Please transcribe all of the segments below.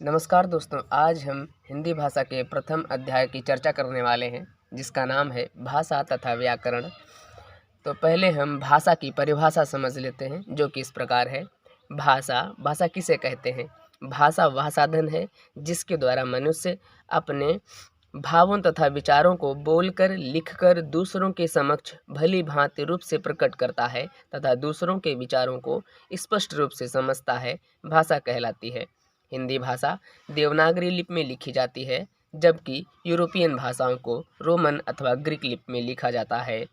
नमस्कार दोस्तों, आज हम हिंदी भाषा के प्रथम अध्याय की चर्चा करने वाले हैं, जिसका नाम है भाषा तथा व्याकरण। तो पहले हम भाषा की परिभाषा समझ लेते हैं, जो कि इस प्रकार है। भाषा किसे कहते हैं? भाषा वह साधन है जिसके द्वारा मनुष्य अपने भावों तथा विचारों को बोलकर, लिखकर दूसरों के समक्ष भली भांति रूप से प्रकट करता है तथा दूसरों के विचारों को स्पष्ट रूप से समझता है। भाषा कहलाती है। हिंदी भाषा देवनागरी लिपि में लिखी जाती है, जबकि यूरोपियन भाषाओं को रोमन अथवा ग्रीक लिपि में लिखा जाता है।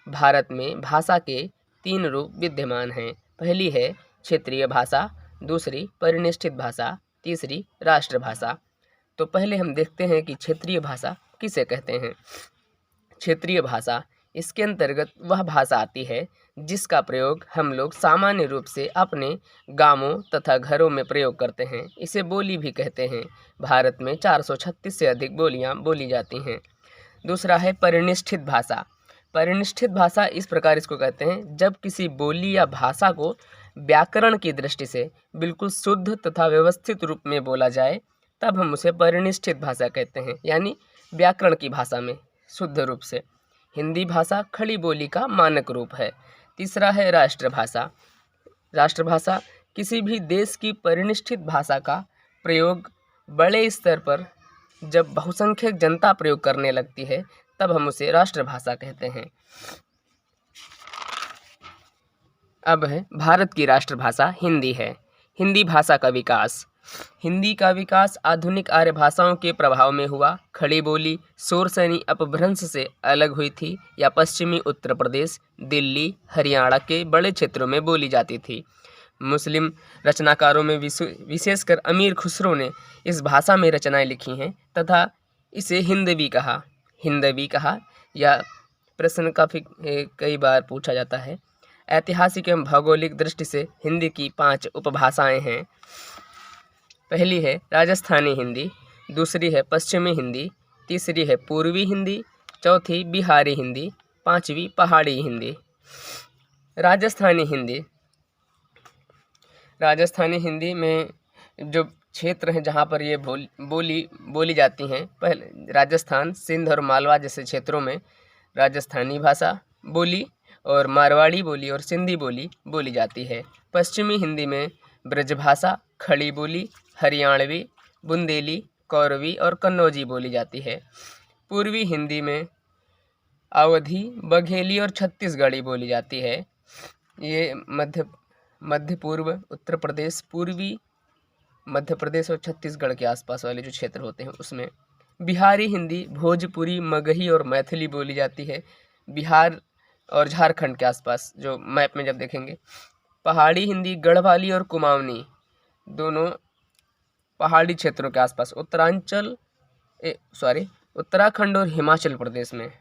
भारत में भाषा के 3 रूप विद्यमान हैं। पहली है क्षेत्रीय भाषा, दूसरी परिनिष्ठित भाषा, तीसरी राष्ट्रभाषा। तो पहले हम देखते हैं कि क्षेत्रीय भाषा किसे कहते हैं। क्षेत्रीय भाषा, इसके अंतर्गत वह भाषा आती है जिसका प्रयोग हम लोग सामान्य रूप से अपने गांवों तथा घरों में प्रयोग करते हैं। इसे बोली भी कहते हैं। भारत में 436 से अधिक बोलियां बोली जाती हैं। दूसरा है परिनिष्ठित भाषा। परिनिष्ठित भाषा इस प्रकार इसको कहते हैं जब किसी बोली या भाषा को व्याकरण की दृष्टि से बिल्कुल शुद्ध तथा व्यवस्थित रूप में बोला जाए, तब हम उसे परिनिष्ठित भाषा कहते हैं, यानी व्याकरण की भाषा में शुद्ध रूप से। हिंदी भाषा खड़ी बोली का मानक रूप है। तीसरा है राष्ट्रभाषा। राष्ट्रभाषा किसी भी देश की परिनिष्ठित भाषा का प्रयोग बड़े स्तर पर जब बहुसंख्यक जनता प्रयोग करने लगती है, तब हम उसे राष्ट्रभाषा कहते हैं। अब है भारत की राष्ट्रभाषा हिंदी है। हिंदी भाषा का विकास। हिंदी का विकास आधुनिक आर्य भाषाओं के प्रभाव में हुआ। खड़ी बोली शोरसैनी अपभ्रंश से अलग हुई थी या पश्चिमी उत्तर प्रदेश, दिल्ली, हरियाणा के बड़े क्षेत्रों में बोली जाती थी। मुस्लिम रचनाकारों में विशेषकर अमीर खुसरो ने इस भाषा में रचनाएं लिखी हैं तथा इसे हिंदवी कहा या प्रश्न काफ़ी कई बार पूछा जाता है। ऐतिहासिक एवं भौगोलिक दृष्टि से हिंदी की 5 उपभाषाएं हैं। पहली है राजस्थानी हिंदी, दूसरी है पश्चिमी हिंदी, तीसरी है पूर्वी हिंदी, चौथी बिहारी हिंदी, पांचवी पहाड़ी हिंदी। राजस्थानी हिंदी में जो क्षेत्र हैं जहाँ पर ये बोली जाती हैं, पहले राजस्थान, सिंध और मालवा जैसे क्षेत्रों में राजस्थानी भाषा बोली और मारवाड़ी बोली और सिंधी बोली बोली जाती है। पश्चिमी हिंदी में ब्रजभाषा, खड़ी बोली, हरियाणवी, बुंदेली, कौरवी और कन्नौजी बोली जाती है। पूर्वी हिंदी में अवधी, बघेली और छत्तीसगढ़ी बोली जाती है। ये मध्य पूर्व उत्तर प्रदेश, पूर्वी मध्य प्रदेश और छत्तीसगढ़ के आसपास वाले जो क्षेत्र होते हैं उसमें। बिहारी हिंदी भोजपुरी, मगही और मैथिली बोली जाती है, बिहार और झारखंड के आसपास जो मैप में जब देखेंगे। पहाड़ी हिंदी गढ़वाली और कुमाऊनी दोनों पहाड़ी क्षेत्रों के आसपास उत्तराखंड और हिमाचल प्रदेश में।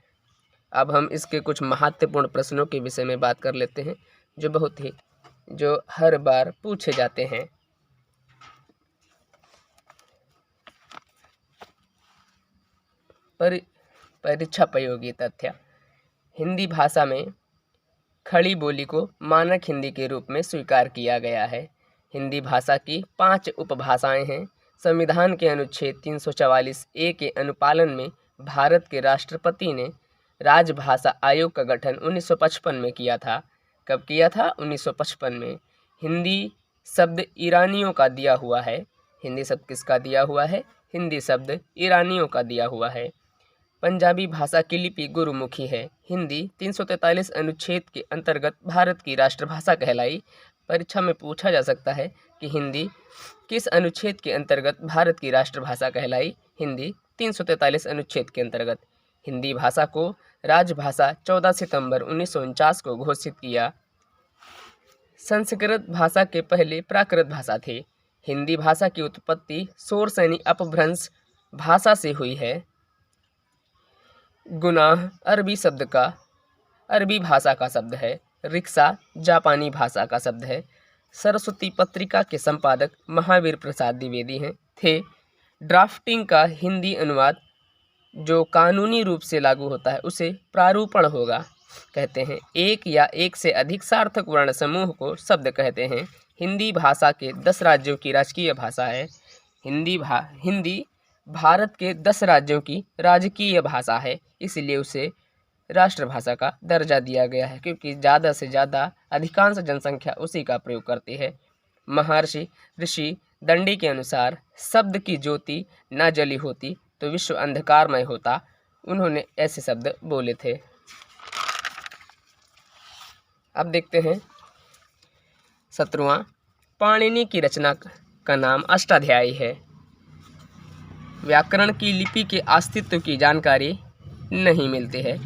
अब हम इसके कुछ महत्वपूर्ण प्रश्नों के विषय में बात कर लेते हैं जो हर बार पूछे जाते हैं। परीक्षापयोगी तथ्य। हिंदी भाषा में खड़ी बोली को मानक हिंदी के रूप में स्वीकार किया गया है। हिंदी भाषा की 5 उपभाषाएं हैं। संविधान के अनुच्छेद 344A के अनुपालन में भारत के राष्ट्रपति ने राजभाषा आयोग का गठन 1955 में किया था। कब किया था? 1955 में। हिंदी शब्द ईरानियों का दिया हुआ है। हिंदी शब्द किसका दिया हुआ है? हिंदी शब्द ईरानियों का दिया हुआ है। पंजाबी भाषा की लिपि गुरुमुखी है। हिंदी 343 अनुच्छेद के अंतर्गत भारत की राष्ट्रभाषा कहलाई। परीक्षा में पूछा जा सकता है कि हिंदी किस अनुच्छेद के अंतर्गत भारत की राष्ट्रभाषा कहलाई? हिंदी 343 अनुच्छेद के अंतर्गत। हिंदी भाषा को राजभाषा 14 सितंबर 1949 को घोषित किया। संस्कृत भाषा के पहले प्राकृत भाषा थे। हिंदी भाषा की उत्पत्ति शोरसैनी अपभ्रंश भाषा से हुई है। गुनाह अरबी भाषा का शब्द है। रिक्शा जापानी भाषा का शब्द है। सरस्वती पत्रिका के संपादक महावीर प्रसाद द्विवेदी थे। ड्राफ्टिंग का हिंदी अनुवाद जो कानूनी रूप से लागू होता है उसे प्रारूपण होगा कहते हैं। एक या एक से अधिक सार्थक वर्ण समूह को शब्द कहते हैं। हिंदी भाषा के 10 राज्यों की राजकीय भाषा है। हिंदी भारत के 10 राज्यों की राजकीय भाषा है, इसलिए उसे राष्ट्रभाषा का दर्जा दिया गया है, क्योंकि ज़्यादा से ज़्यादा अधिकांश जनसंख्या उसी का प्रयोग करती है। महर्षि ऋषि दंडी के अनुसार शब्द की ज्योति न जली होती तो विश्व अंधकारमय होता। उन्होंने ऐसे शब्द बोले थे। अब देखते हैं 17वां, पाणिनि की रचना का नाम अष्टाध्यायी है। व्याकरण की लिपि के अस्तित्व की जानकारी नहीं मिलती है।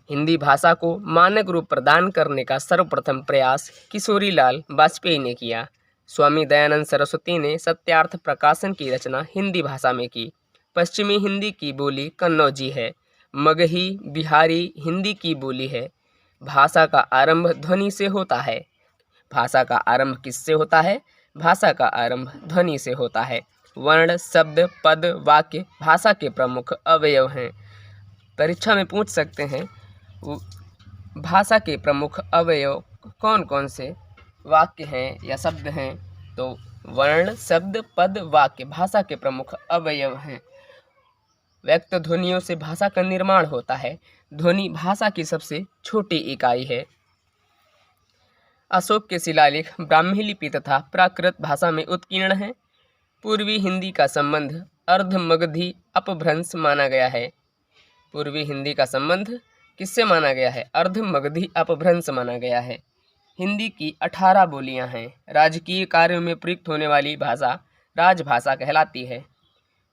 हिंदी भाषा को मानक रूप प्रदान करने का सर्वप्रथम प्रयास किशोरीलाल वाजपेयी ने किया। स्वामी दयानंद सरस्वती ने सत्यार्थ प्रकाशन की रचना हिंदी भाषा में की। पश्चिमी हिंदी की बोली कन्नौजी है। मगही बिहारी हिंदी की बोली है। भाषा का आरंभ ध्वनि से होता है। भाषा का आरंभ किससे होता है? भाषा का आरंभ ध्वनि से होता है। वर्ण, शब्द, पद, वाक्य भाषा के प्रमुख अवयव हैं। परीक्षा में पूछ सकते हैं भाषा के प्रमुख अवयव कौन कौन से वाक्य हैं या शब्द हैं, तो वर्ण, शब्द, पद, वाक्य भाषा के प्रमुख अवयव हैं। व्यक्त ध्वनियों से भाषा का निर्माण होता है। ध्वनि भाषा की सबसे छोटी इकाई है। अशोक के शिलालेख ब्राह्मी लिपि तथा प्राकृत भाषा में उत्कीर्ण है। पूर्वी हिंदी का संबंध अर्धमगधी अपभ्रंश माना गया है। पूर्वी हिंदी का संबंध किससे माना गया है? अर्धमगधी अपभ्रंश माना गया है। हिंदी की 18 बोलियां हैं। राजकीय कार्यों में प्रयुक्त होने वाली भाषा राजभाषा कहलाती है।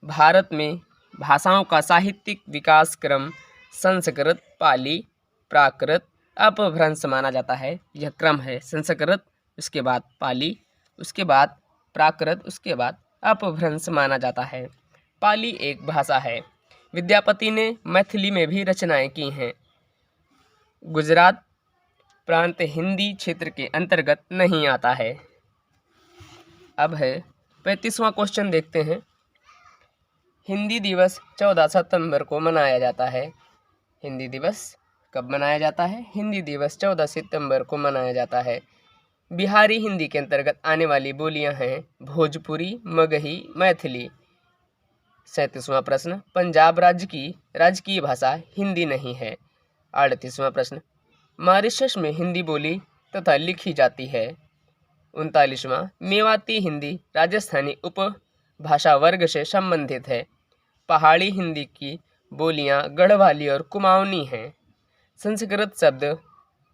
भारत में भाषाओं का साहित्यिक विकास क्रम संस्कृत, पाली, प्राकृत, अपभ्रंश माना जाता है। यह क्रम है संस्कृत, उसके बाद पाली, उसके बाद प्राकृत, उसके बाद अपभ्रंश माना जाता है। पाली एक भाषा है। विद्यापति ने मैथिली में भी रचनाएं की हैं। गुजरात प्रांत हिंदी क्षेत्र के अंतर्गत नहीं आता है। अब है 35वां क्वेश्चन देखते हैं। हिंदी दिवस 14 सितंबर को मनाया जाता है। हिंदी दिवस कब मनाया जाता है? हिंदी दिवस 14 सितंबर को मनाया जाता है। बिहारी हिंदी के अंतर्गत आने वाली बोलियां हैं भोजपुरी, मगही, मैथिली। 37वां प्रश्न, पंजाब राज्य की राजकीय भाषा हिंदी नहीं है। 38वां प्रश्न, मॉरिशस में हिंदी बोली तथा लिखी जाती है। 39वां, मेवाती हिंदी राजस्थानी उपभाषा वर्ग से संबंधित है। पहाड़ी हिंदी की बोलियां गढ़वाली और कुमाऊनी हैं। संस्कृत शब्द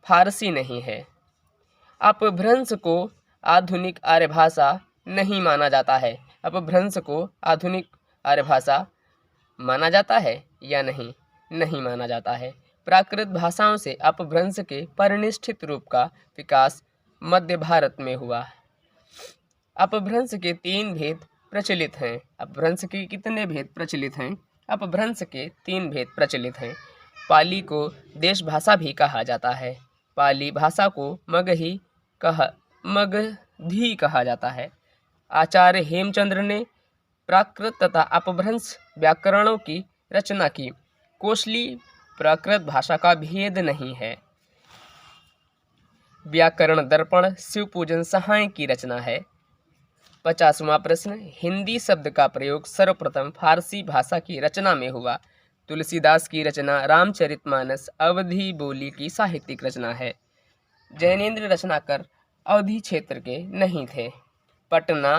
फारसी नहीं है। अपभ्रंश को आधुनिक आर्य भाषा नहीं माना जाता है। अपभ्रंश को आधुनिक आर्य भाषा माना जाता है या नहीं? नहीं माना जाता है। प्राकृत भाषाओं से अपभ्रंश के परिनिष्ठित रूप का विकास मध्य भारत में हुआ। अपभ्रंश के 3 भेद प्रचलित हैं। अपभ्रंश के कितने भेद प्रचलित हैं? अपभ्रंश के 3 भेद प्रचलित हैं। पाली को देश भाषा भी कहा जाता है। पाली भाषा को मगही कहा जाता है। आचार्य हेमचंद्र ने प्राकृत तथा अपभ्रंश व्याकरणों की रचना की। कोशली प्राकृत भाषा का भेद नहीं है। व्याकरण दर्पण शिवपूजन सहाय की रचना है। 50वां प्रश्न, हिंदी शब्द का प्रयोग सर्वप्रथम फारसी भाषा की रचना में हुआ। तुलसीदास की रचना रामचरितमानस अवधी बोली की साहित्यिक रचना है। जैनेन्द्र रचनाकर अवधी क्षेत्र के नहीं थे। पटना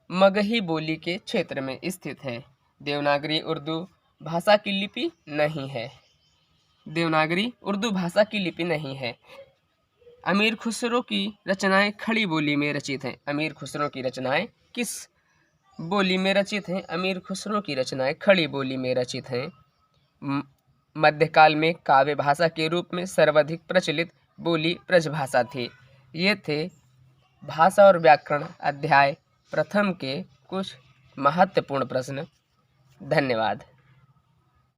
मगही बोली के क्षेत्र में स्थित है। देवनागरी उर्दू भाषा की लिपि नहीं है। देवनागरी उर्दू भाषा की लिपि नहीं है। अमीर खुसरो की रचनाएं खड़ी बोली में रचित हैं। अमीर खुसरो की रचनाएं किस बोली में रचित हैं? अमीर खुसरो की रचनाएं खड़ी बोली में रचित हैं। मध्यकाल में काव्य भाषा के रूप में सर्वाधिक प्रचलित बोली ब्रजभाषा थी। ये थे भाषा और व्याकरण अध्याय प्रथम के कुछ महत्वपूर्ण प्रश्न। धन्यवाद।